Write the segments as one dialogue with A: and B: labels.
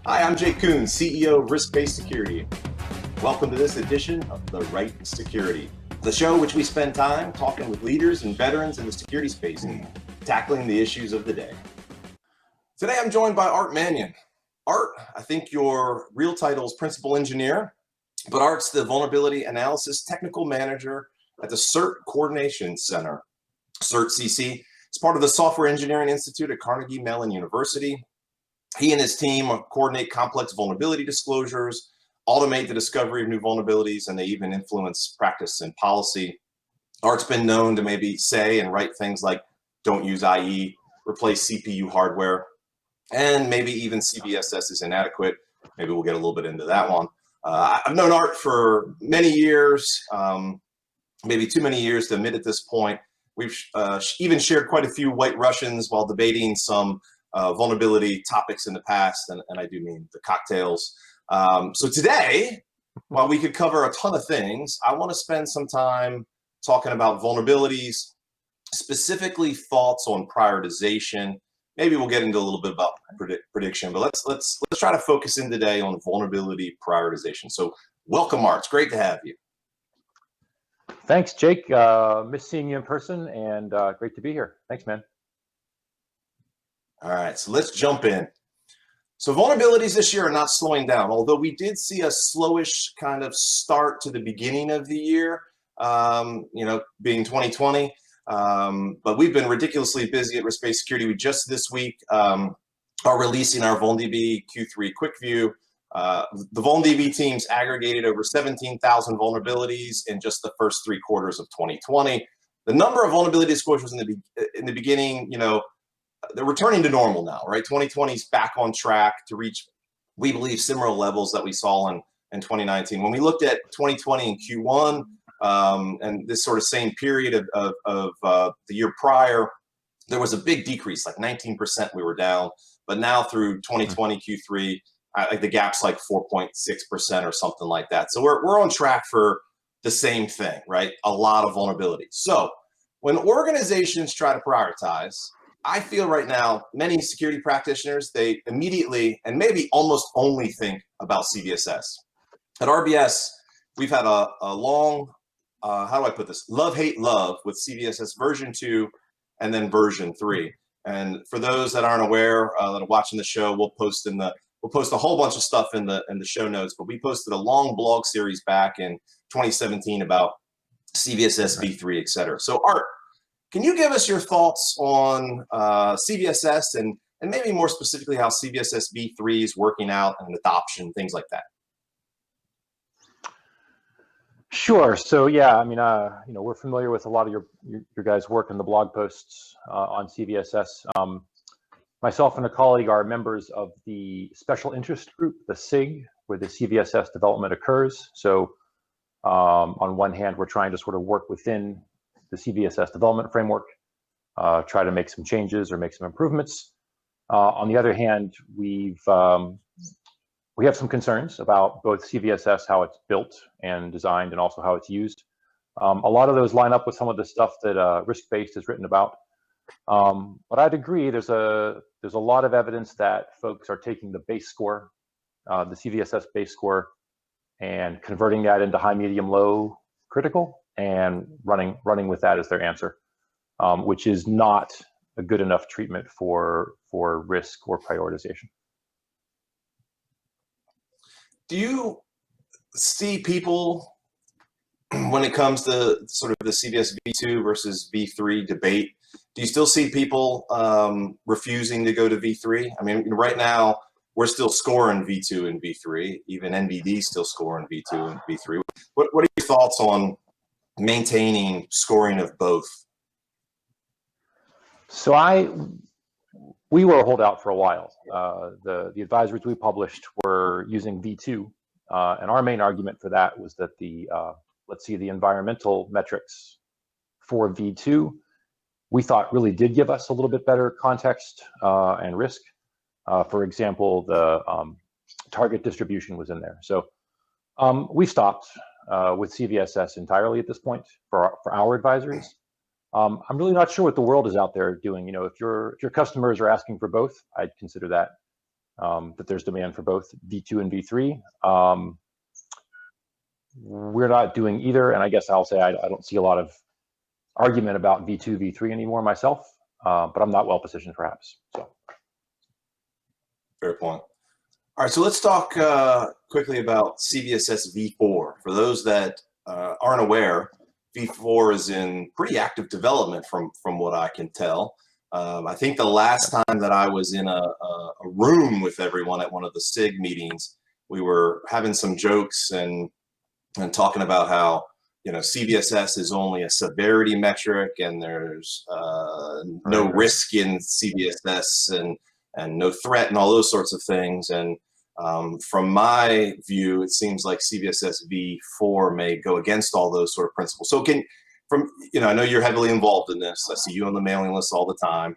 A: Hi, I'm Jake Kouns, CEO of Risk-Based Security. Welcome to this edition of The Right Security, the show which we spend time talking with leaders and veterans in the security space and tackling the issues of the day. Today I'm joined by Art Manion. Art, I think your real title is Principal Engineer, but Art's the Vulnerability Analysis Technical Manager at the CERT Coordination Center, CERT-CC. It's part of the Software Engineering Institute at Carnegie Mellon University. He and his team coordinate complex vulnerability disclosures, automate the discovery of new vulnerabilities, and they even influence practice and policy. Art's been known to maybe say and write things like, don't use IE, replace CPU hardware, and maybe even CVSS is inadequate. Maybe we'll get a little bit into that one. I've known Art for many years, maybe too many years to admit at this point. We've even shared quite a few White Russians while debating some vulnerability topics in the past, and I do mean the cocktails. So today, while we could cover a ton of things, I want to spend some time talking about vulnerabilities, specifically thoughts on prioritization. Maybe we'll get into a little bit about prediction, but let's try to focus in today on vulnerability prioritization. So welcome, Art. It's great to have you.
B: Thanks, Jake. Miss seeing you in person, and great to be here. Thanks, man.
A: All right, so let's jump in. So vulnerabilities this year are not slowing down, although we did see a slowish kind of start to the beginning of the year, being 2020. But we've been ridiculously busy at Risk-Based Security. We just this week are releasing our VulnDB Q3 Quick View. The VulnDB teams aggregated over 17,000 vulnerabilities in just the first 3 quarters of 2020. The number of vulnerability disclosures in the beginning, they're returning to normal now, right? 2020 is back on track to reach, we believe, similar levels that we saw in 2019. When we looked at 2020 in Q1 and this sort of same period of the year prior, there was a big decrease, like 19% we were down. But now through 2020 Q3, the gap's like 4.6% or something like that. So we're on track for the same thing, right? A lot of vulnerability. So when organizations try to prioritize, I feel right now, many security practitioners, they immediately and maybe almost only think about CVSS. At RBS, we've had a long, how do I put this? Love, hate, love with CVSS version 2 and then version 3. And for those that aren't aware, that are watching the show, we'll post a whole bunch of stuff in the show notes, but we posted a long blog series back in 2017 about CVSS v3, et cetera. So Art, can you give us your thoughts on CVSS and maybe more specifically how CVSS v3 is working out and adoption, things like that?
B: Sure. So yeah, I mean, we're familiar with a lot of your guys' work in the blog posts on CVSS. Myself and a colleague are members of the special interest group, the SIG, where the CVSS development occurs. So on one hand, we're trying to sort of work within the CVSS development framework, try to make some changes or make some improvements. On the other hand, we have some concerns about both CVSS, how it's built and designed, and also how it's used. A lot of those line up with some of the stuff that Risk-Based has written about. But I'd agree, there's a lot of evidence that folks are taking the base score, the CVSS base score, and converting that into high, medium, low, critical, and running with that as their answer, which is not a good enough treatment for risk or prioritization.
A: Do you see people, when it comes to sort of the CVS v2 versus v3 debate, do you still see people refusing to go to v3? I mean, right now, we're still scoring v2 and v3. Even NVD is still scoring v2 and v3. What are your thoughts on maintaining scoring of both?
B: So we were a holdout for a while. The advisories we published were using v2, and our main argument for that was that the environmental metrics for v2 we thought really did give us a little bit better context and risk. For example, the target distribution was in there. So we stopped with CVSS entirely at this point for our advisories. I'm really not sure what the world is out there doing. If your customers are asking for both, I'd consider that that there's demand for both V2 and V3. We're not doing either, and I guess I'll say I don't see a lot of argument about V2, V3 anymore myself, but I'm not well positioned perhaps. So.
A: Fair point. All right, so let's talk quickly about CVSS V4. For those that aren't aware, V4 is in pretty active development from what I can tell. I think the last time that I was in a room with everyone at one of the SIG meetings, we were having some jokes and talking about how, you know, CVSS is only a severity metric and there's no risk in CVSS and no threat and all those sorts of things. And from my view, it seems like CVSS V4 may go against all those sort of principles. So I know you're heavily involved in this. I see you on the mailing list all the time.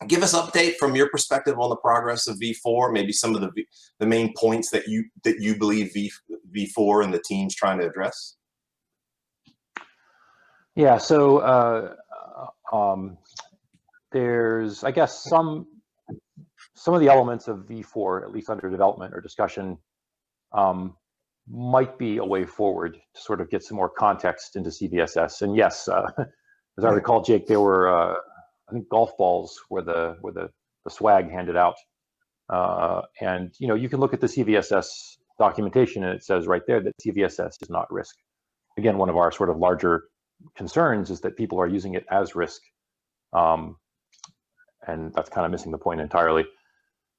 A: Give us an update from your perspective on the progress of V4, maybe some of the main points that you believe V4 and the team's trying to address.
B: Yeah, so there's, I guess, some of the elements of V4, at least under development or discussion, might be a way forward to sort of get some more context into CVSS. And yes, as I recall, Jake, there were I think golf balls were the swag handed out, and you know, you can look at the CVSS documentation and it says right there that CVSS is not risk. Again, one of our sort of larger concerns is that people are using it as risk, and that's kind of missing the point entirely.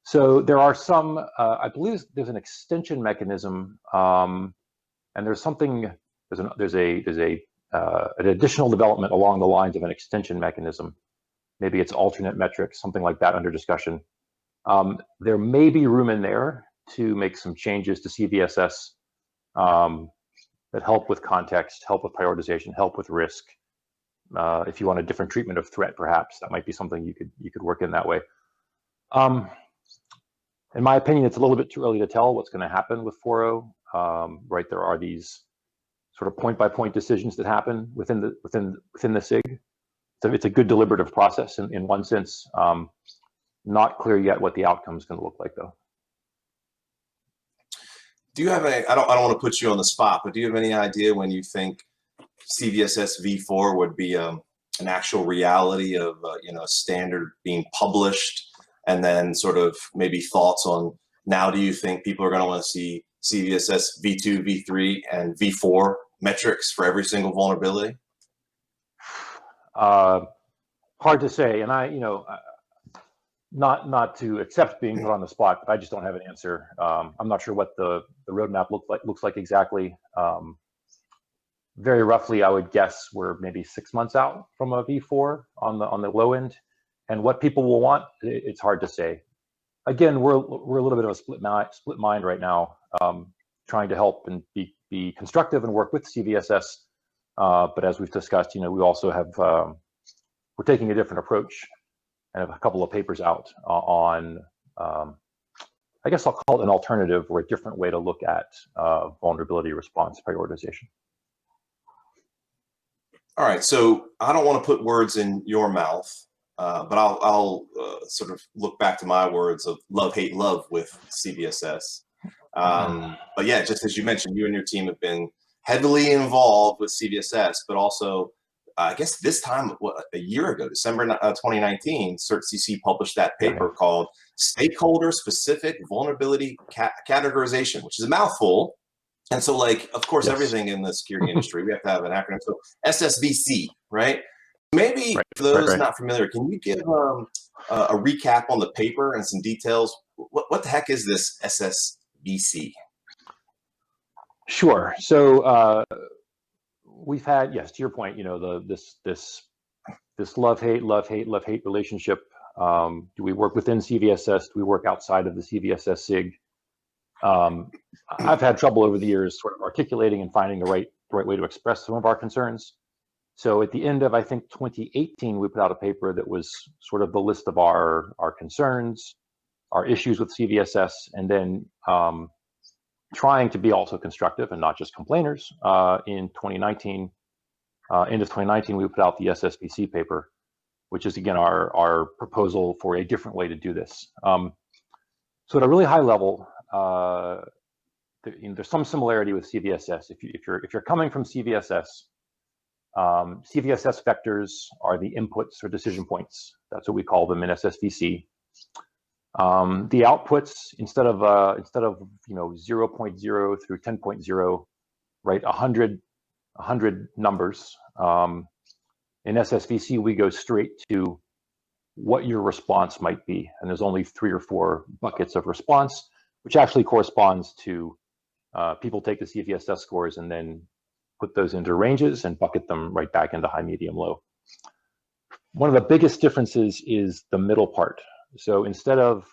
B: So there are some, I believe there's an extension mechanism, and there's an additional development along the lines of an extension mechanism. Maybe it's alternate metrics, something like that under discussion. There may be room in there to make some changes to CVSS that help with context, help with prioritization, help with risk. If you want a different treatment of threat, perhaps that might be something you could work in that way. In my opinion, it's a little bit too early to tell what's going to happen with 4.0. Right, there are these sort of point-by-point decisions that happen within the SIG. So it's a good deliberative process in one sense. Not clear yet what the outcome is going to look like, though.
A: Do you have I don't want to put you on the spot, but do you have any idea when you think CVSS V4 would be an actual reality of a standard being published? And then sort of maybe thoughts on, now do you think people are going to want to see CVSS V2, V3, and V4 metrics for every single vulnerability?
B: Hard to say, and not to accept being put on the spot, but I just don't have an answer. I'm not sure what the roadmap looks like exactly. Very roughly, I would guess we're maybe 6 months out from a V4 on the low end. And what people will want, it's hard to say. Again, we're a little bit of a split mind right now, trying to help and be constructive and work with CVSS. But as we've discussed, we also have we're taking a different approach and have a couple of papers out on, I guess I'll call it an alternative or a different way to look at vulnerability response prioritization.
A: All right, so I don't want to put words in your mouth. But I'll sort of look back to my words of love, hate, love with CVSS. But yeah, just as you mentioned, you and your team have been heavily involved with CVSS, but also, I guess this time, a year ago, December 2019, CERT published that paper called Stakeholder Specific Vulnerability Categorization, which is a mouthful. And so, of course, everything in the security industry, we have to have an acronym. So SSVC, right? Maybe for those not familiar, can you give a recap on the paper and some details? What the heck is this SSVC?
B: Sure. So we've had, yes, to your point, this love-hate relationship. Do we work within CVSS? Do we work outside of the CVSS SIG? I've had trouble over the years sort of articulating and finding the right way to express some of our concerns. So at the end of, I think, 2018, we put out a paper that was sort of the list of our concerns, our issues with CVSS, and then trying to be also constructive and not just complainers. In 2019, end of 2019, we put out the SSVC paper, which is, again, our proposal for a different way to do this. So at a really high level, there's some similarity with CVSS. If you're coming from CVSS, CVSS vectors are the inputs or decision points. That's what we call them in SSVC. The outputs, instead of 0.0 through 10.0, right, 100 numbers. In SSVC, we go straight to what your response might be, and there's only 3 or 4 buckets of response, which actually corresponds to people take the CVSS scores and then put those into ranges and bucket them right back into high, medium, low. One of the biggest differences is the middle part. So instead of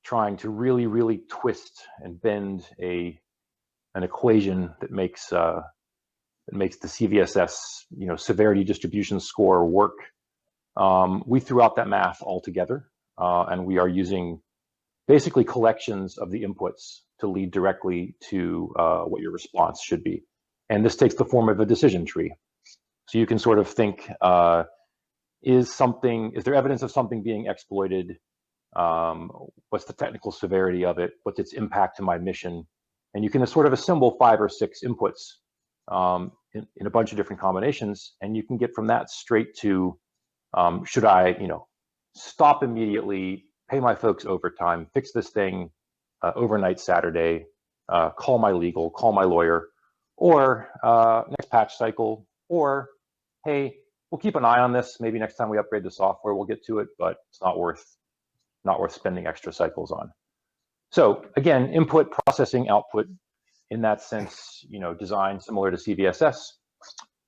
B: trying to really twist and bend an equation that makes the CVSS severity distribution score work, we threw out that math altogether, and we are using basically collections of the inputs to lead directly to what your response should be. And this takes the form of a decision tree. So you can sort of think, is there evidence of something being exploited? What's the technical severity of it? What's its impact to my mission? And you can sort of assemble 5 or 6 inputs in a bunch of different combinations, and you can get from that straight to, should I, stop immediately, pay my folks overtime, fix this thing overnight Saturday, call my legal, call my lawyer, or next patch cycle, or hey, we'll keep an eye on this. Maybe next time we upgrade the software, we'll get to it, but it's not worth spending extra cycles on. So again, input, processing, output, in that sense, design similar to CVSS,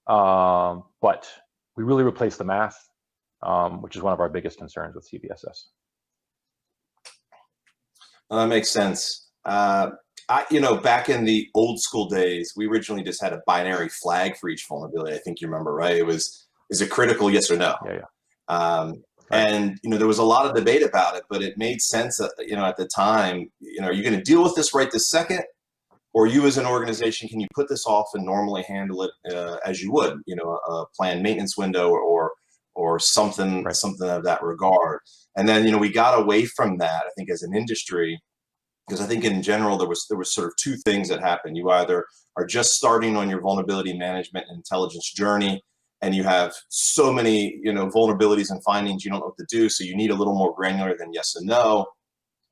B: but we really replace the math, which is one of our biggest concerns with CVSS.
A: That makes sense. Back in the old school days, we originally just had a binary flag for each vulnerability. I think you remember, right? Is it critical, yes or no?
B: Yeah.
A: Right. And there was a lot of debate about it, but it made sense that, at the time, are you going to deal with this right this second? Or you as an organization, can you put this off and normally handle it as you would, a planned maintenance window or something,
B: right,
A: something of that regard. And then, we got away from that, I think, as an industry, because I think in general, there was sort of 2 things that happen. You either are just starting on your vulnerability management and intelligence journey, and you have so many, vulnerabilities and findings, you don't know what to do. So you need a little more granular than yes and no.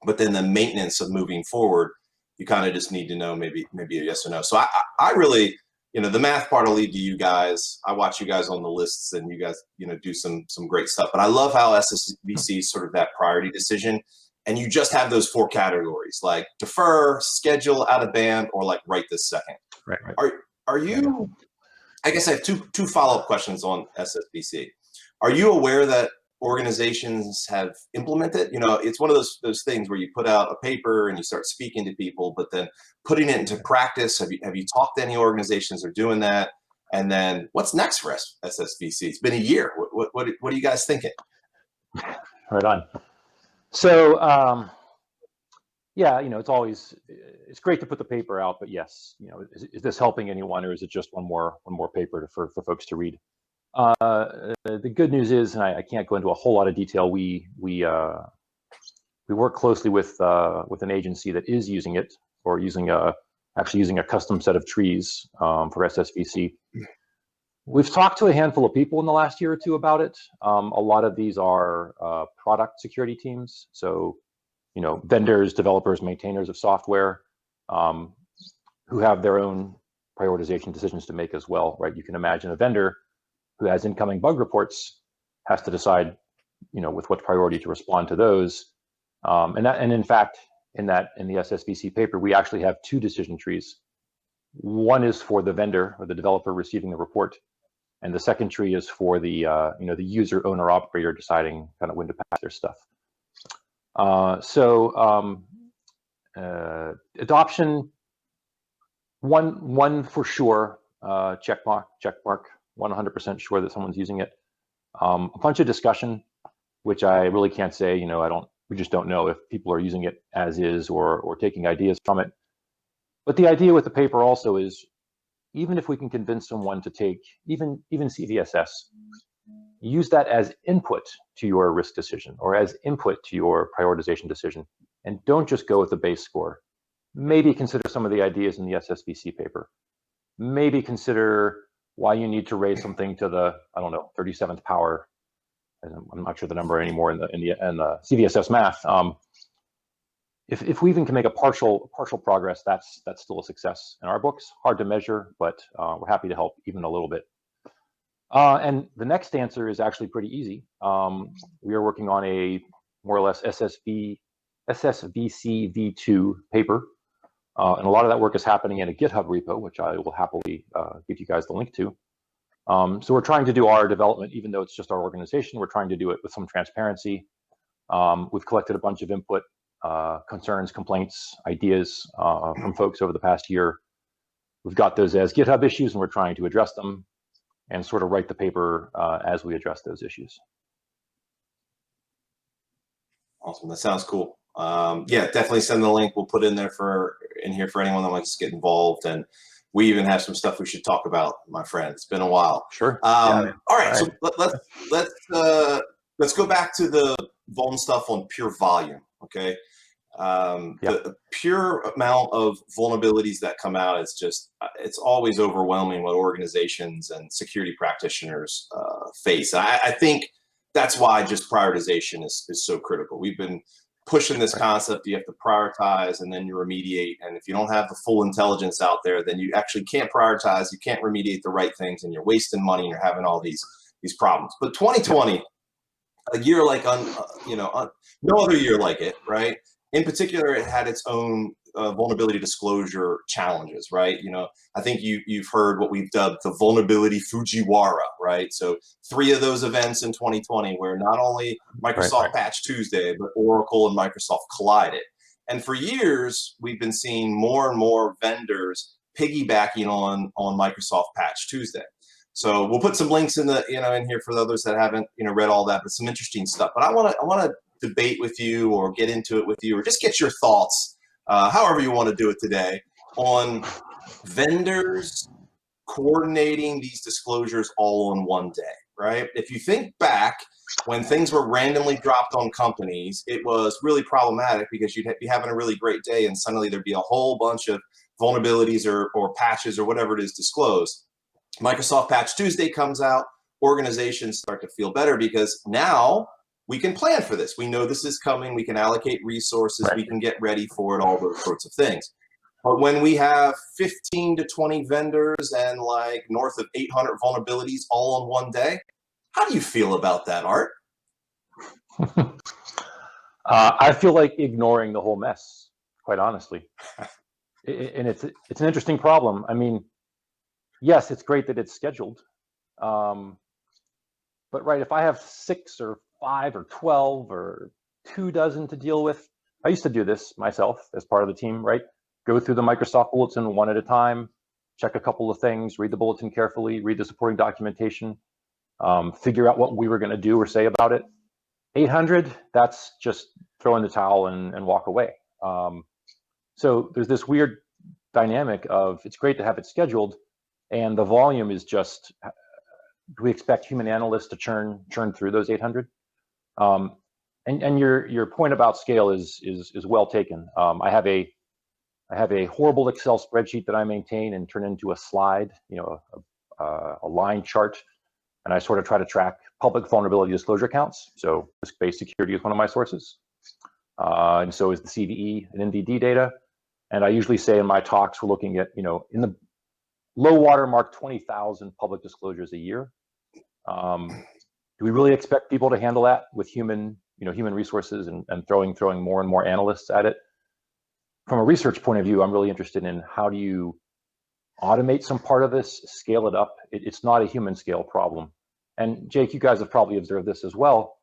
A: But then the maintenance of moving forward, you kind of just need to know maybe a yes or no. So I really, the math part I'll leave to you guys. I watch you guys on the lists, and you guys, do some great stuff. But I love how SSVC is sort of that priority decision, and you just have those 4 categories, like defer, schedule, out of band, or like right this second.
B: Right.
A: Are you? I guess I have two follow-up questions on SSVC. Are you aware that organizations have implemented? It's one of those things where you put out a paper and you start speaking to people, but then putting it into practice. Have you talked to any organizations that are doing that? And then what's next for SSVC? It's been a year. What are you guys thinking?
B: Right on. So yeah, it's great to put the paper out, but yes, is this helping anyone, or is it just one more paper for folks to read? The good news is, and I can't go into a whole lot of detail, we work closely with an agency that is using it, or actually using a custom set of trees for SSVC. We've talked to a handful of people in the last year or 2 about it. A lot of these are product security teams, so vendors, developers, maintainers of software, who have their own prioritization decisions to make as well, right? You can imagine a vendor who has incoming bug reports has to decide, with what priority to respond to those. And in fact, in the SSVC paper, we actually have 2 decision trees. One is for the vendor or the developer receiving the report, and the second tree is for the the user, owner, operator deciding kind of when to patch their stuff. Adoption, one for sure, check mark, 100% sure that someone's using it. A bunch of discussion, which I really can't say, we just don't know if people are using it as is or taking ideas from it. But the idea with the paper also is, even if we can convince someone to take even CVSS, use that as input to your risk decision or as input to your prioritization decision, and don't just go with the base score. Maybe consider some of the ideas in the SSVC paper. Maybe consider why you need to raise something to the, I don't know, 37th power. I'm not sure the number anymore in the CVSS math. If we even can make a partial progress, that's still a success in our books. Hard to measure, but we're happy to help even a little bit. And the next answer is actually pretty easy. We are working on a more or less SSVC v2 paper. And a lot of that work is happening in a GitHub repo, which I will happily give you guys the link to. So we're trying to do our development, even though it's just our organization, we're trying to do it with some transparency. We've collected a bunch of input, concerns, complaints, ideas from folks over the past year. We've got those as GitHub issues, and we're trying to address them and sort of write the paper as we address those issues.
A: Awesome, that sounds cool. Yeah, definitely send the link. We'll put in here for anyone that wants to get involved, and we even have some stuff we should talk about, my friend. It's been a while.
B: Sure.
A: All right, so let's go back to the vuln stuff on pure volume. Okay, the pure amount of vulnerabilities that come out is just, it's always overwhelming what organizations and security practitioners face. I think that's why just prioritization is so critical. We've been pushing this concept. You have to prioritize and then you remediate. And if you don't have the full intelligence out there, then you actually can't prioritize. You can't remediate the right things, and you're wasting money and you're having all these problems. But 2020, a year like no other year like it, right? In particular, it had its own vulnerability disclosure challenges, right? I think you've heard what we've dubbed the Vulnerability Fujiwhara, right? So 3 of those events in 2020 where not only Microsoft Patch Tuesday, but Oracle and Microsoft collided. And for years, we've been seeing more and more vendors piggybacking on Microsoft Patch Tuesday. So we'll put some links in the in here for the others that haven't read all that, but some interesting stuff. But I want to debate with you or get into it with you or just get your thoughts, however you want to do it today, on vendors coordinating these disclosures all on one day, right? If you think back when things were randomly dropped on companies, it was really problematic because you'd be having a really great day and suddenly there'd be a whole bunch of vulnerabilities or patches or whatever it is disclosed. Microsoft Patch Tuesday comes out, organizations start to feel better because now we can plan for this. We know this is coming. We can allocate resources. We can get ready for it, all those sorts of things. But when we have 15 to 20 vendors and like north of 800 vulnerabilities all on one day, how do you feel about that, Art?
B: I feel like ignoring the whole mess, quite honestly. And it's an interesting problem. I mean, yes, it's great that it's scheduled. But right, if I have 6 or 5 or 12 or 24 to deal with, I used to do this myself as part of the team, right? Go through the Microsoft bulletin one at a time, check a couple of things, read the bulletin carefully, read the supporting documentation, figure out what we were going to do or say about it. 800, that's just throw in the towel and walk away. So there's this weird dynamic of it's great to have it scheduled, and the volume is just, do we expect human analysts to churn through those 800? And your point about scale is well taken. I have a horrible Excel spreadsheet that I maintain and turn into a slide, a line chart, and I sort of try to track public vulnerability disclosure counts. So risk-based security is one of my sources, and so is the CVE and NVD data. And I usually say in my talks, we're looking at, in the low water mark, 20,000 public disclosures a year. Do we really expect people to handle that with human resources and throwing more and more analysts at it? From a research point of view, I'm really interested in how do you automate some part of this, scale it up. It's not a human scale problem. And Jake, you guys have probably observed this as well.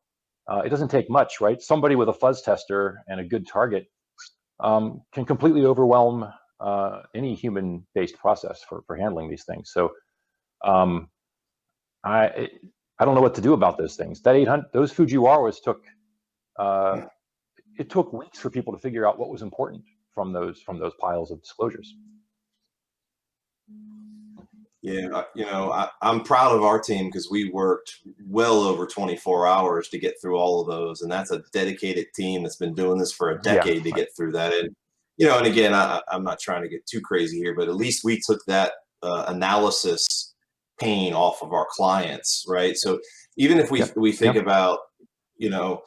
B: It doesn't take much, right? Somebody with a fuzz tester and a good target can completely overwhelm any human-based process for handling these things. So I don't know what to do about those things. That 800, those Fujiwaras took it took weeks for people to figure out what was important from those piles of disclosures.
A: Yeah, I'm proud of our team because we worked well over 24 hours to get through all of those, and that's a dedicated team that's been doing this for a
B: Yeah,
A: decade to get through that. And and again, I'm not trying to get too crazy here, but at least we took that analysis pain off of our clients, right? So even if we think about, you know,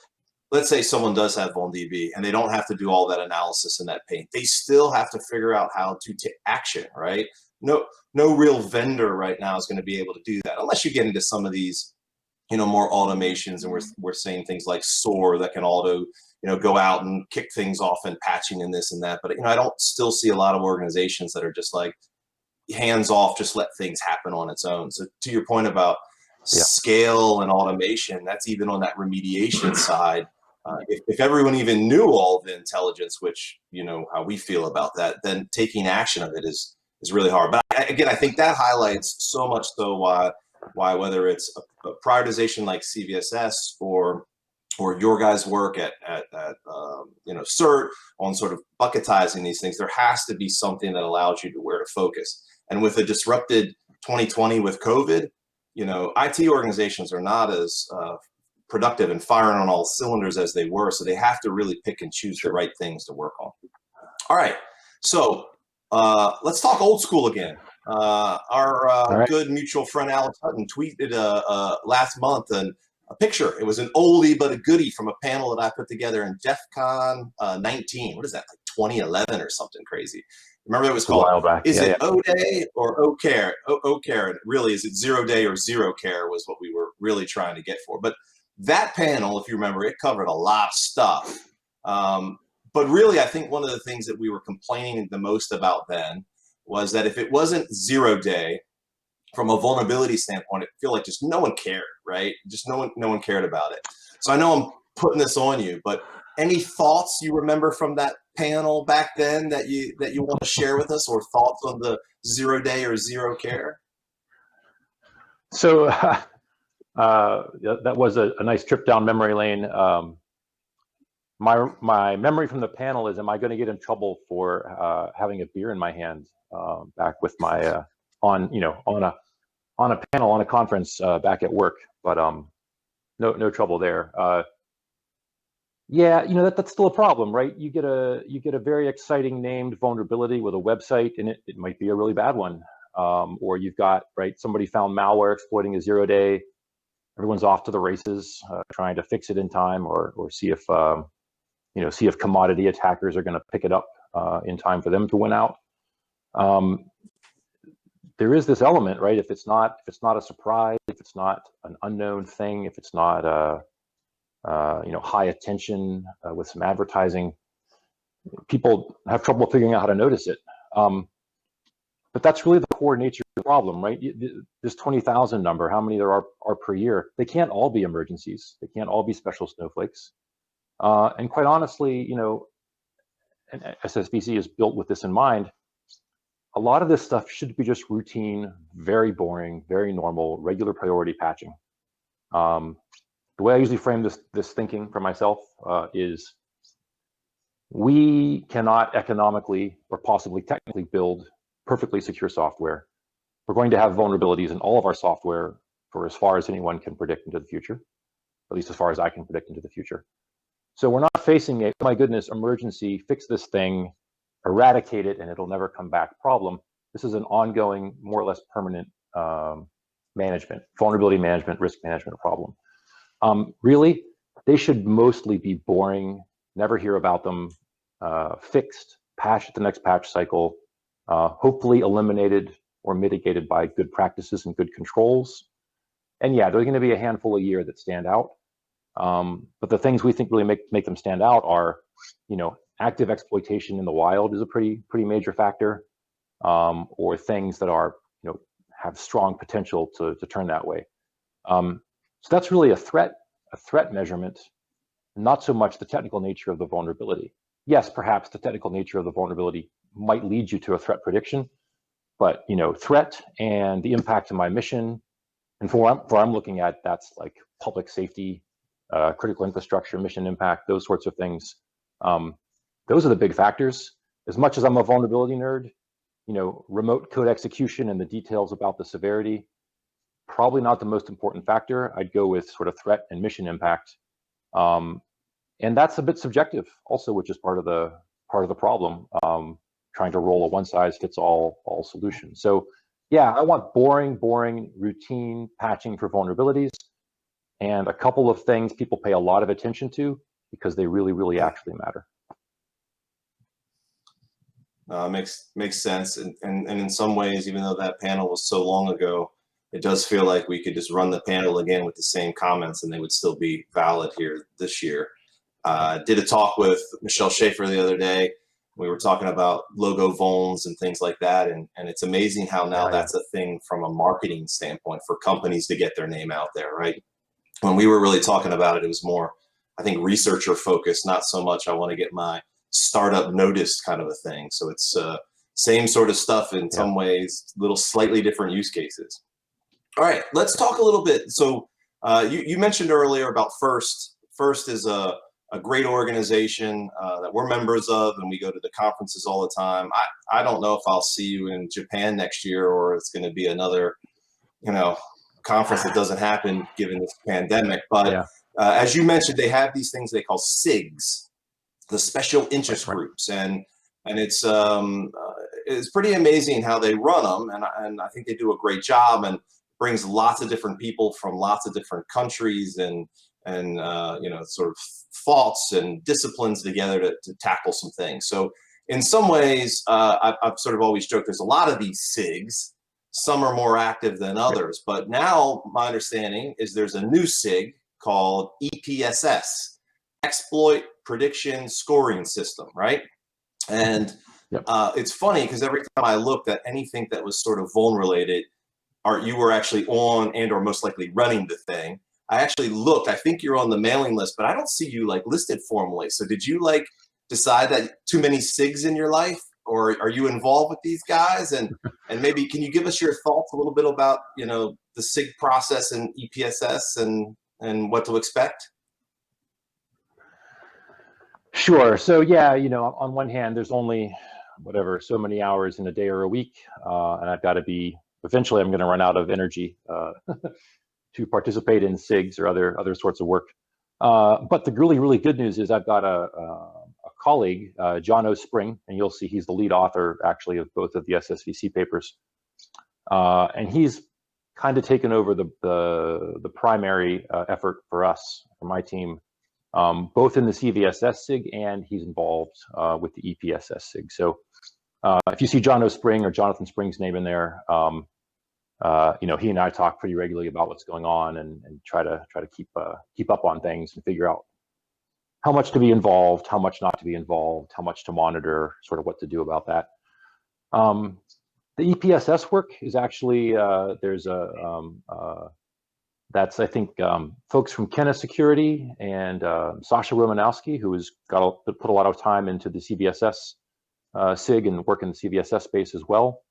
A: let's say someone does have VulnDB and they don't have to do all that analysis and that pain. They still have to figure out how to take action, right? No real vendor right now is going to be able to do that unless you get into some of these, more automations, and we're saying things like SOAR that can auto, go out and kick things off and patching and this and that. But I don't still see a lot of organizations that are just like hands off, just let things happen on its own. So to your point about scale and automation, that's even on that remediation side. If everyone even knew all the intelligence, which how we feel about that, then taking action of it is really hard. But again, I think that highlights so much so why whether it's a prioritization like CVSS or your guys' work at CERT on sort of bucketizing these things, there has to be something that allows you to where to focus. And with a disrupted 2020 with COVID, IT organizations are not as productive and firing on all cylinders as they were. So they have to really pick and choose the right things to work on. All right. So let's talk old school again. Our good mutual friend Alex Hutton tweeted last month a picture. It was an oldie but a goodie from a panel that I put together in DEF CON 19. What is that, like 2011 or something crazy? Remember, it was called, is it O-Day or O-Care? O-Care, really, is it 0 day or zero care was what we were really trying to get for. But that panel, if you remember, it covered a lot of stuff. But really, I think one of the things that we were complaining the most about then was that if it wasn't 0 day, from a vulnerability standpoint, I feel like just no one cared, right? Just no one cared about it. So I know I'm putting this on you, but any thoughts you remember from that panel back then that you want to share with us, or thoughts on the 0 day or zero care?
B: So that was a nice trip down memory lane. My memory from the panel is, am I going to get in trouble for having a beer in my hand back with my on a panel on a conference back at work? But no trouble there. Yeah, that's still a problem, right? You get a very exciting named vulnerability with a website, and it might be a really bad one. Or you've got, somebody found malware exploiting a 0 day. Everyone's off to the races, trying to fix it in time, or see if commodity attackers are going to pick it up in time for them to win out. There is this element, right? If it's not a surprise, if it's not an unknown thing, if it's not high attention with some advertising, people have trouble figuring out how to notice it. But that's really the core nature of the problem, right? This 20,000 number, how many there are per year, they can't all be emergencies. They can't all be special snowflakes. And quite honestly, and SSVC is built with this in mind, a lot of this stuff should be just routine, very boring, very normal, regular priority patching. The way I usually frame this thinking for myself is we cannot economically or possibly technically build perfectly secure software. We're going to have vulnerabilities in all of our software for as far as anyone can predict into the future, at least as far as I can predict into the future. So we're not facing a, oh my goodness, emergency, fix this thing, eradicate it, and it'll never come back problem. This is an ongoing, more or less permanent management, vulnerability management, risk management problem. Really, they should mostly be boring, never hear about them, fixed, patched at the next patch cycle, hopefully eliminated or mitigated by good practices and good controls. And yeah, there's going to be a handful a year that stand out. But the things we think really make them stand out are, active exploitation in the wild is a pretty major factor, or things that are, have strong potential to turn that way. So that's really a threat measurement, not so much the technical nature of the vulnerability. Yes, perhaps the technical nature of the vulnerability might lead you to a threat prediction, but threat and the impact to my mission, and for what I'm looking at, that's like public safety, critical infrastructure, mission impact, those sorts of things. Those are the big factors. As much as I'm a vulnerability nerd, remote code execution and the details about the severity, probably not the most important factor. I'd go with sort of threat and mission impact. And that's a bit subjective also, which is part of the problem, trying to roll a one-size-fits-all solution. So yeah, I want boring routine patching for vulnerabilities, and a couple of things people pay a lot of attention to because they really actually matter.
A: Makes sense, and in some ways, even though that panel was so long ago, it does feel like we could just run the panel again with the same comments and they would still be valid here this year. Did a talk with Michelle Schaefer the other day. We were talking about logo vulns and things like that, and it's amazing how now that's a thing from a marketing standpoint for companies to get their name out there, right? When we were really talking about it, it was more, I think, researcher focused, not so much I want to get my startup noticed kind of a thing. So it's same sort of stuff in some ways, little slightly different use cases. All right, let's talk a little bit. So you mentioned earlier about FIRST. FIRST is a great organization that we're members of, and we go to the conferences all the time. I don't know if I'll see you in Japan next year, or it's going to be another, conference that doesn't happen given this pandemic. But as you mentioned, they have these things they call SIGs, the special interest groups, and it's pretty amazing how they run them, and I think they do a great job, and brings lots of different people from lots of different countries and sort of thoughts and disciplines together to tackle some things. So in some ways, I've sort of always joked there's a lot of these SIGs. Some are more active than others, but now my understanding is there's a new SIG called EPSS, Exploit Prediction Scoring System, right? And it's funny because every time I looked at anything that was sort of vuln-related, you were actually on and or most likely running the thing. I actually looked, I think you're on the mailing list, but I don't see you listed formally. So did you decide that too many SIGs in your life, or are you involved with these guys? And maybe can you give us your thoughts a little bit about, the SIG process and EPSS and what to expect?
B: Sure. So yeah, on one hand, there's only so many hours in a day or a week, and I've got to be, eventually I'm going to run out of energy to participate in SIGs or other sorts of work. But the really good news is I've got a colleague, John O. Spring, and you'll see he's the lead author actually of both of the SSVC papers. And he's kind of taken over the primary effort for us, for my team, both in the CVSS SIG, and he's involved with the EPSS SIG. So if you see John O. Spring or Jonathan Spring's name in there, he and I talk pretty regularly about what's going on and try to keep up on things and figure out how much to be involved, how much not to be involved, how much to monitor, sort of what to do about that. The EPSS work is actually there's that's I think folks from Kenna Security and Sasha Romanowski, who has put a lot of time into the CVSS SIG and work in the CVSS space as well.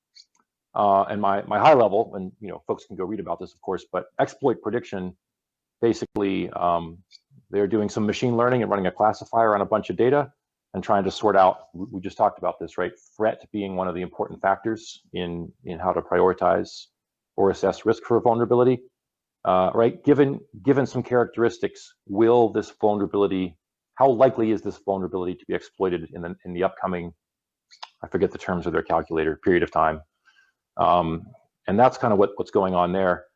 B: And my high level, and folks can go read about this, of course, but exploit prediction, basically, they're doing some machine learning and running a classifier on a bunch of data and trying to sort out, we just talked about this, right? Threat being one of the important factors in how to prioritize or assess risk for a vulnerability, right? Given some characteristics, will this vulnerability, how likely is this vulnerability to be exploited in the upcoming, I forget the terms of their calculator, period of time. And that's kind of what's going on there.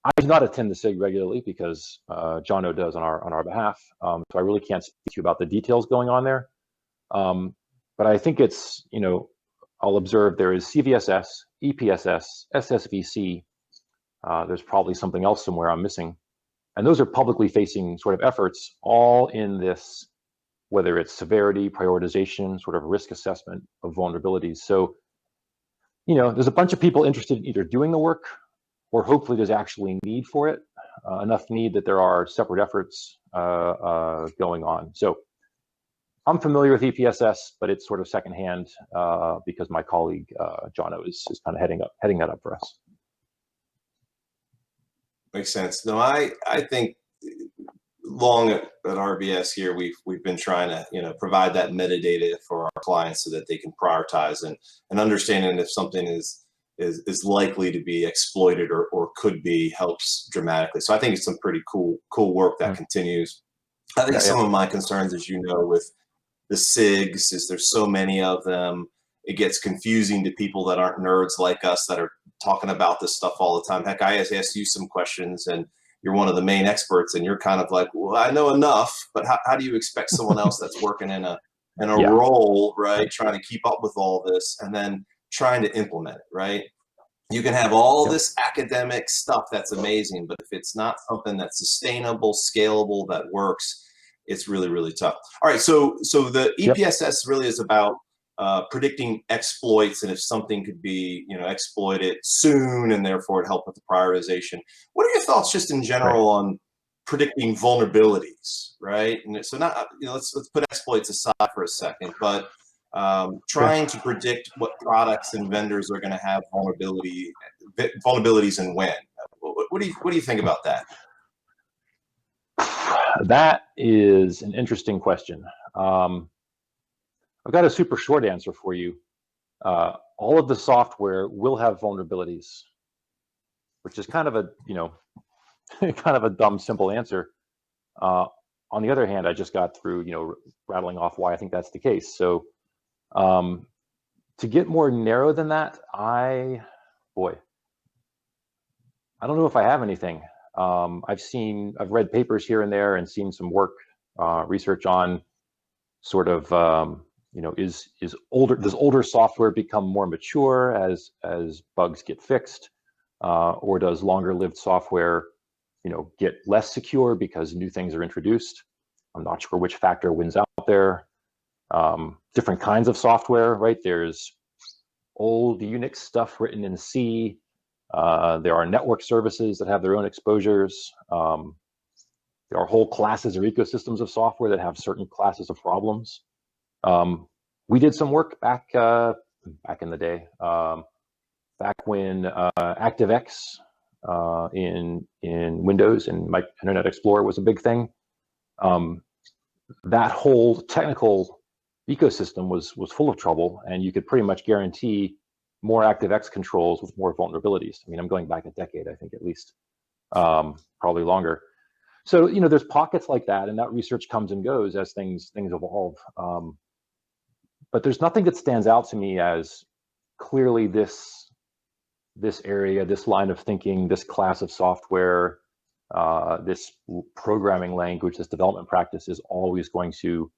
B: I do not attend the SIG regularly because John O does on our behalf, so I really can't speak to you about the details going on there. But I think it's, I'll observe there is CVSS, EPSS, SSVC. There's probably something else somewhere I'm missing, and those are publicly facing sort of efforts, all in this, whether it's severity, prioritization, sort of risk assessment of vulnerabilities. So there's a bunch of people interested in either doing the work, or hopefully there's actually need for it, enough need that there are separate efforts going on. So I'm familiar with EPSS, but it's sort of secondhand because my colleague John O is kind of heading that up for us.
A: Makes sense. No, I think long at RBS here, we've been trying to provide that metadata for our clients so that they can prioritize and understanding if something is likely to be exploited or could be helps dramatically. So I think it's some pretty cool work that continues. I think some of my concerns, as you know, with the SIGs is there's so many of them. It gets confusing to people that aren't nerds like us that are talking about this stuff all the time. Heck, I asked you some questions and you're one of the main experts and you're kind of like, well, I know enough, but how do you expect someone else that's working in a role, right, trying to keep up with all this and then trying to implement it, right? You can have all this academic stuff that's amazing, but if it's not something that's sustainable, scalable, that works, it's really, really tough. All right, so the EPSS really is about predicting exploits and if something could be exploited soon and therefore it help with the prioritization. What are your thoughts just in general on predicting vulnerabilities, right? And so not let's put exploits aside for a second, but trying to predict what products and vendors are going to have vulnerabilities and when. What do you think about that?
B: That is an interesting question. I've got a super short answer for you. All of the software will have vulnerabilities, which is kind of a kind of a dumb, simple answer. On the other hand, I just got through rattling off why I think that's the case. So to get more narrow than that, I don't know if I have anything. I've read papers here and there and seen some work, research on sort of, does older software become more mature as bugs get fixed, or does longer lived software, get less secure because new things are introduced? I'm not sure which factor wins out there. Different kinds of software, right? There's old Unix stuff written in C. There are network services that have their own exposures. There are whole classes or ecosystems of software that have certain classes of problems. We did some work back in the day, back when ActiveX in Windows and my Internet Explorer was a big thing. That whole technical ecosystem was full of trouble, and you could pretty much guarantee more ActiveX controls with more vulnerabilities. I mean, I'm going back a decade, I think, at least, probably longer. So there's pockets like that, and that research comes and goes as things evolve. But there's nothing that stands out to me as clearly this area, this line of thinking, this class of software, this programming language, this development practice is always going to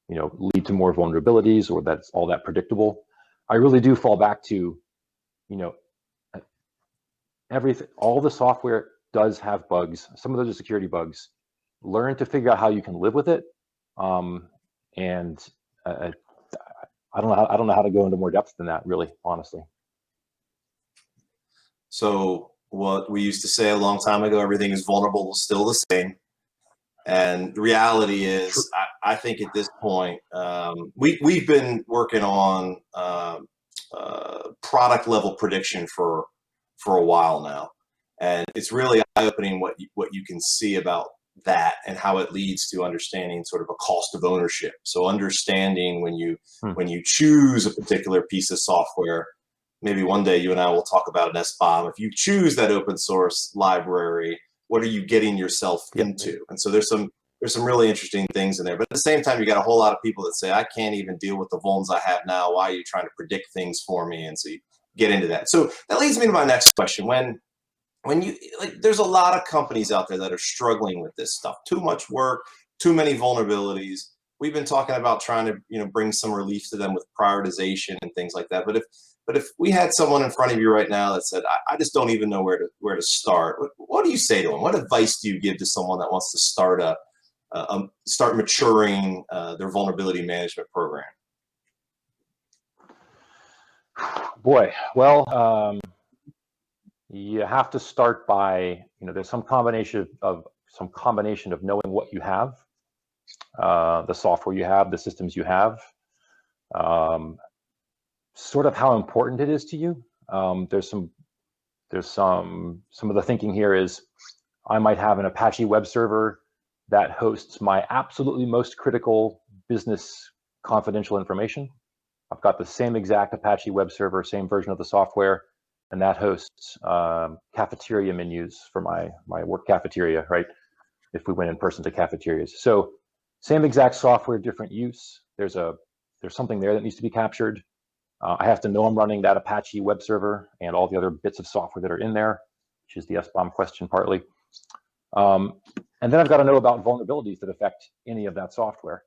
B: lead to more vulnerabilities, or that's all that predictable. I really do fall back to everything. All the software does have bugs. Some of those are security bugs. Learn to figure out how you can live with it. And I don't know how to go into more depth than that, really, honestly.
A: So what we used to say a long time ago, everything is vulnerable, is still the same. And the reality is, I think at this point, we've been working on product level prediction for a while now. And it's really eye-opening what you can see about that and how it leads to understanding sort of a cost of ownership. So understanding when you choose a particular piece of software, maybe one day you and I will talk about an SBOM. If you choose that open source library, what are you getting yourself into? And so there's some really interesting things in there. But at the same time, you got a whole lot of people that say, I can't even deal with the vulns I have now. Why are you trying to predict things for me? And so you get into that. So that leads me to my next question. When you there's a lot of companies out there that are struggling with this stuff. Too much work, too many vulnerabilities. We've been talking about trying to bring some relief to them with prioritization and things like that. But if we had someone in front of you right now that said, I just don't even know where to start, what do you say to them? What advice do you give to someone that wants to start maturing their vulnerability management program?
B: Boy, well, you have to start by, there's some combination of knowing what you have, the software you have, the systems you have, sort of how important it is to you. There's some of the thinking here is, I might have an Apache web server that hosts my absolutely most critical business confidential information. I've got the same exact Apache web server, same version of the software, and that hosts cafeteria menus for my work cafeteria, right? If we went in person to cafeterias. So same exact software, different use. There's something there that needs to be captured. I have to know I'm running that Apache web server and all the other bits of software that are in there, which is the SBOM question partly. And then I've got to know about vulnerabilities that affect any of that software.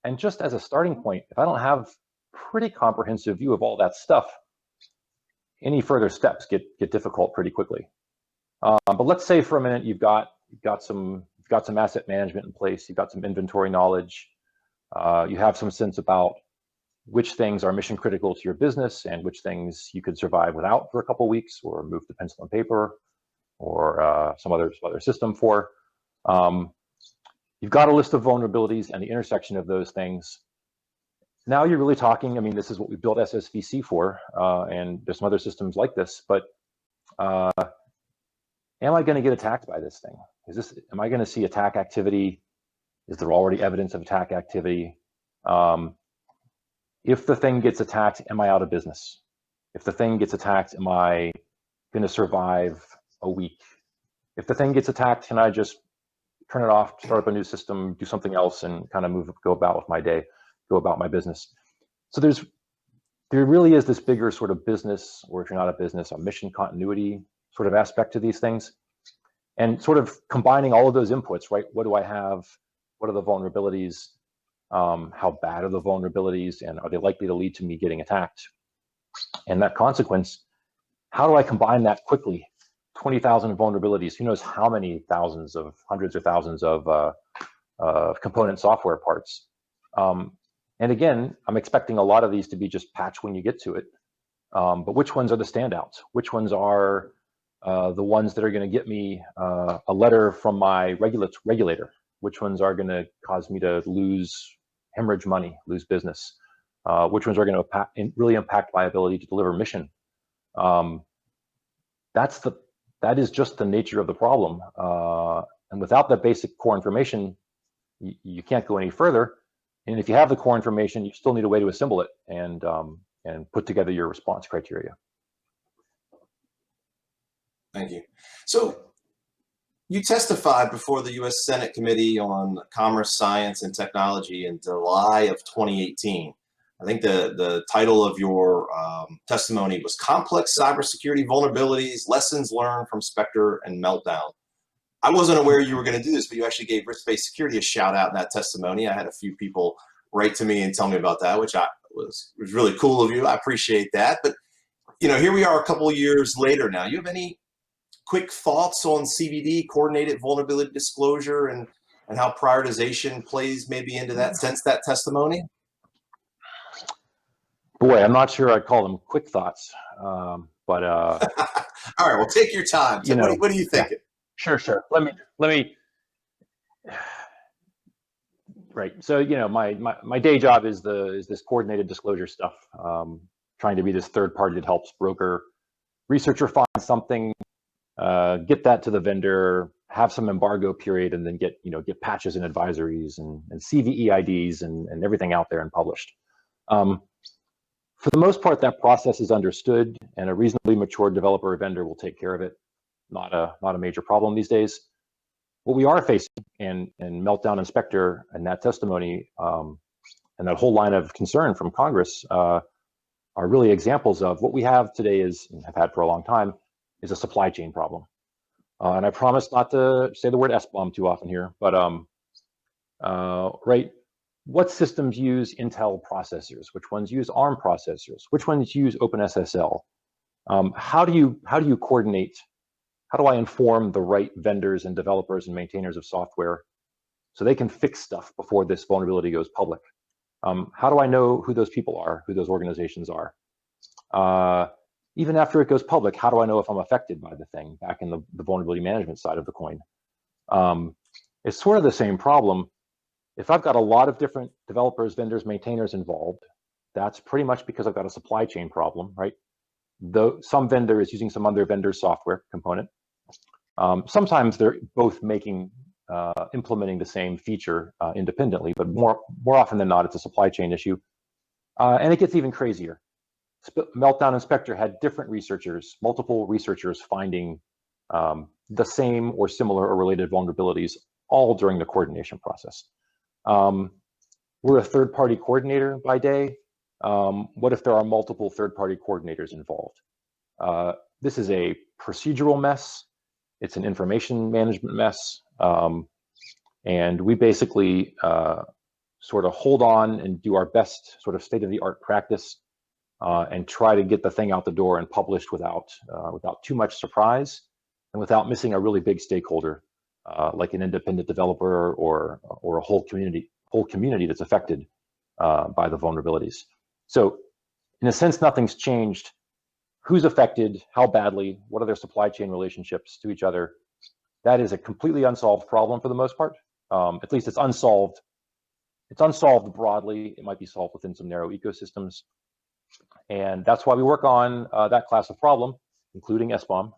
B: And just as a starting point, if I don't have pretty comprehensive view of all that stuff, any further steps get difficult pretty quickly. But let's say for a minute you've got some asset management in place, you've got some inventory knowledge, you have some sense about which things are mission critical to your business and which things you could survive without for a couple of weeks or move to pencil and paper or some other system for. You've got a list of vulnerabilities and the intersection of those things. Now you're really talking, I mean, this is what we built SSVC for, and there's some other systems like this, but am I going to get attacked by this thing? Am I going to see attack activity? Is there already evidence of attack activity? If the thing gets attacked, am I out of business? If the thing gets attacked, am I going to survive a week? If the thing gets attacked, can I just turn it off, start up a new system, do something else, and kind of go about with my day, go about my business? So there really is this bigger sort of business, or if you're not a business, a mission continuity sort of aspect to these things. And sort of combining all of those inputs, right? What do I have? What are the vulnerabilities? How bad are the vulnerabilities? And are they likely to lead to me getting attacked? And that consequence, how do I combine that quickly? 20,000 vulnerabilities, who knows how many hundreds or thousands of component software parts. And again, I'm expecting a lot of these to be just patched when you get to it. But which ones are the standouts? Which ones are the ones that are going to get me a letter from my regulator? Which ones are going to cause me to hemorrhage money, lose business? Which ones are going to really impact my ability to deliver mission? That is just the nature of the problem. And without that basic core information, you can't go any further. And if you have the core information, you still need a way to assemble it and put together your response criteria.
A: Thank you. So you testified before the U.S. Senate Committee on Commerce, Science, and Technology in July of 2018. I think the title of your testimony was Complex Cybersecurity Vulnerabilities, Lessons Learned from Spectre and Meltdown. I wasn't aware you were going to do this, but you actually gave risk-based security a shout out in that testimony. I had a few people write to me and tell me about that, which was really cool of you. I appreciate that. But here we are a couple of years later now. You have any quick thoughts on CVD, coordinated vulnerability disclosure, and how prioritization plays maybe into that since that testimony?
B: Boy, I'm not sure I'd call them quick thoughts, but
A: all right, well, take your time. So what are you thinking?
B: Yeah, sure. Let me. Right. So my day job is this coordinated disclosure stuff. Trying to be this third party that helps researcher find something, get that to the vendor, have some embargo period, and then get patches and advisories and CVE IDs and everything out there and published. For the most part, that process is understood, and a reasonably mature developer or vendor will take care of it. Not a major problem these days. What we are facing, and Meltdown and Spectre and that testimony, and that whole line of concern from Congress are really examples of what we have today and have had for a long time, is a supply chain problem. And I promise not to say the word SBOM too often here, but right. What systems use Intel processors? Which ones use ARM processors? Which ones use OpenSSL? How do you coordinate? How do I inform the right vendors and developers and maintainers of software so they can fix stuff before this vulnerability goes public? How do I know who those people are, who those organizations are? Even after it goes public, how do I know if I'm affected by the thing back in the vulnerability management side of the coin? It's sort of the same problem. If I've got a lot of different developers, vendors, maintainers involved, that's pretty much because I've got a supply chain problem, right? Though some vendor is using some other vendor's software component. Sometimes they're both making implementing the same feature independently, but more often than not, it's a supply chain issue. And it gets even crazier. Meltdown Inspector had different researchers, multiple researchers finding the same or similar or related vulnerabilities all during the coordination process. We're a third-party coordinator by day. What if there are multiple third-party coordinators involved? This is a procedural mess. It's an information management mess. And we basically sort of hold on and do our best sort of state-of-the-art practice and try to get the thing out the door and published without too much surprise and without missing a really big stakeholder, like an independent developer or a whole community that's affected by the vulnerabilities. So in a sense, nothing's changed. Who's affected, how badly, what are their supply chain relationships to each other? That is a completely unsolved problem for the most part. At least it's unsolved. It's unsolved broadly. It might be solved within some narrow ecosystems. And that's why we work on that class of problem, including SBOM.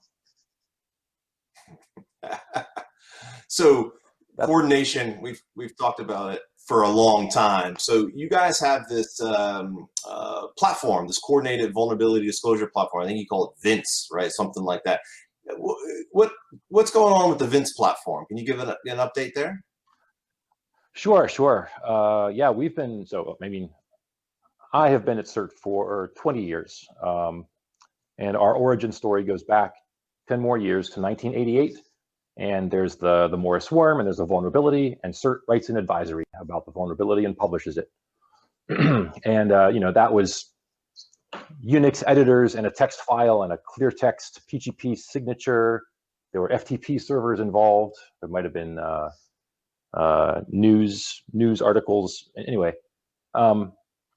A: So coordination, we've talked about it for a long time. So you guys have this platform, this coordinated vulnerability disclosure platform. I think you call it VINCE, right? Something like that. What's going on with the VINCE platform? Can you give an update there?
B: Sure. Yeah, I have been at CERT for 20 years. And our origin story goes back 10 more years to 1988. And there's the Morris worm, and there's a vulnerability, and CERT writes an advisory about the vulnerability and publishes it. And that was Unix editors and a text file and a clear text PGP signature. There were FTP servers involved. There might have been news articles. Anyway,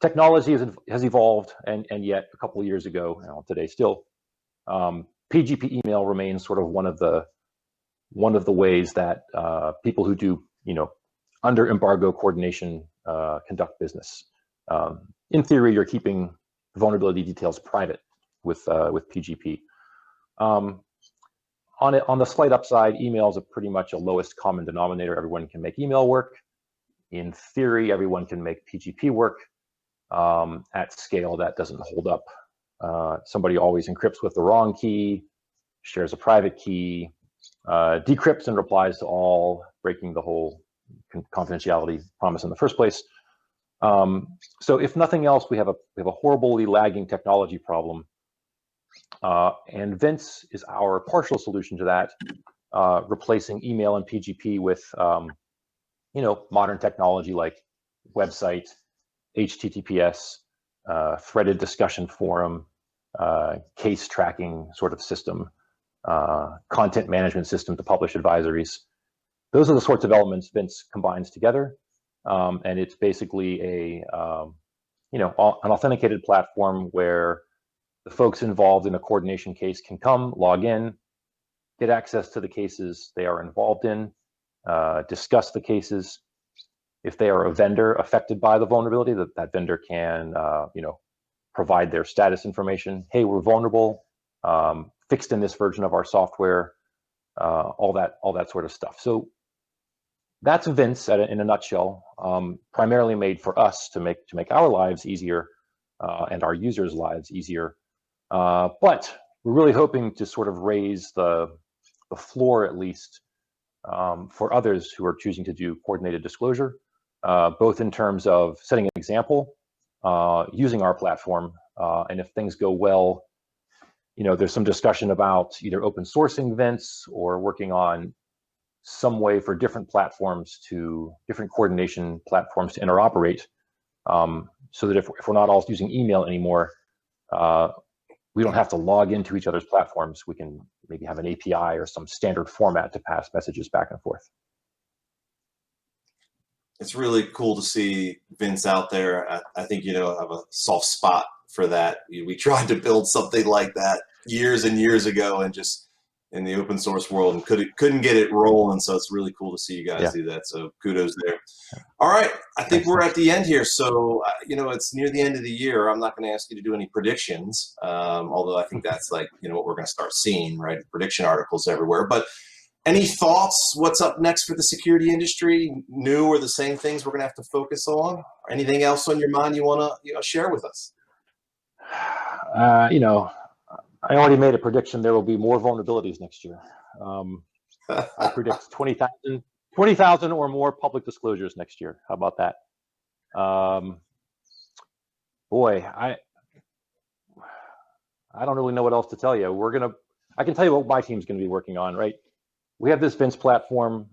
B: technology has evolved, and yet a couple of years ago, today still, PGP email remains sort of one of the ways that people who do, under embargo coordination conduct business. In theory, you're keeping vulnerability details private with PGP. On the slight upside, email is pretty much a lowest common denominator. Everyone can make email work. In theory, everyone can make PGP work. At scale, that doesn't hold up. Somebody always encrypts with the wrong key, shares a private key, decrypts and replies to all, breaking the whole confidentiality promise in the first place. So if nothing else, we have a horribly lagging technology problem. And VINCE is our partial solution to that, replacing email and PGP with modern technology like website, HTTPS, threaded discussion forum, case tracking sort of system, content management system to publish advisories. Those are the sorts of elements VINCE combines together, and it's basically an authenticated platform where the folks involved in a coordination case can come, log in, get access to the cases they are involved in, discuss the cases. If they are a vendor affected by the vulnerability, that vendor can provide their status information. Hey, we're vulnerable, fixed in this version of our software, all that sort of stuff. So that's VINCE in a nutshell, primarily made for us to make our lives easier and our users' lives easier. But we're really hoping to sort of raise the floor, at least, for others who are choosing to do coordinated disclosure, both in terms of setting an example, using our platform, and if things go well, there's some discussion about either open sourcing VINCE or working on some way for different coordination platforms to interoperate, so that if we're not all using email anymore, we don't have to log into each other's platforms. We can maybe have an API or some standard format to pass messages back and forth.
A: It's really cool to see VINCE out there. I think, have a soft spot for that. We tried to build something like that years and years ago, and just in the open source world, and couldn't get it rolling. So it's really cool to see you guys do that. So kudos there. All right, I think we're at the end here. So it's near the end of the year. I'm not going to ask you to do any predictions, although I think that's like what we're going to start seeing, right? Prediction articles everywhere. But Any thoughts? What's up next for the security industry? New or the same things we're going to have to focus on? Or anything else on your mind you want to share with us?
B: You know, I already made a prediction. There will be more vulnerabilities next year. I predict 20,000 or more public disclosures next year. How about that? Boy, I don't really know what else to tell you. I can tell you what my team's going to be working on, right? We have this Vince platform.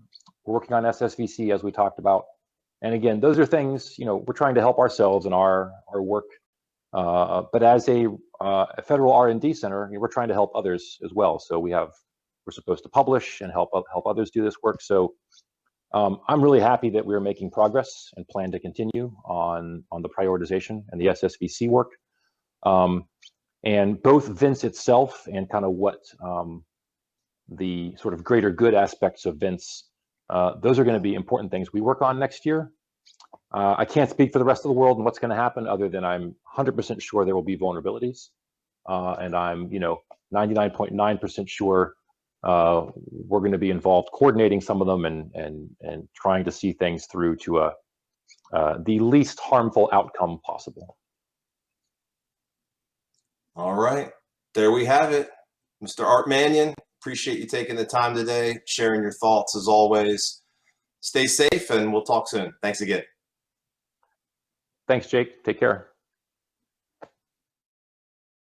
B: We're working on SSVC, as we talked about. And again, those are things, we're trying to help ourselves in our work. But as a federal R&D center, we're trying to help others as well. So we're supposed to publish and help others do this work. So I'm really happy that we're making progress and plan to continue on the prioritization and the SSVC work. And both Vince itself and kind of what the sort of greater good aspects of Vince, those are going to be important things we work on next year. I can't speak for the rest of the world and what's going to happen, other than I'm 100% sure there will be vulnerabilities. And I'm 99.9% sure we're going to be involved coordinating some of them and trying to see things through to the least harmful outcome possible.
A: All right, there we have it. Mr. Art Manion, appreciate you taking the time today, sharing your thoughts as always. Stay safe and we'll talk soon. Thanks again.
B: Thanks, Jake. Take care.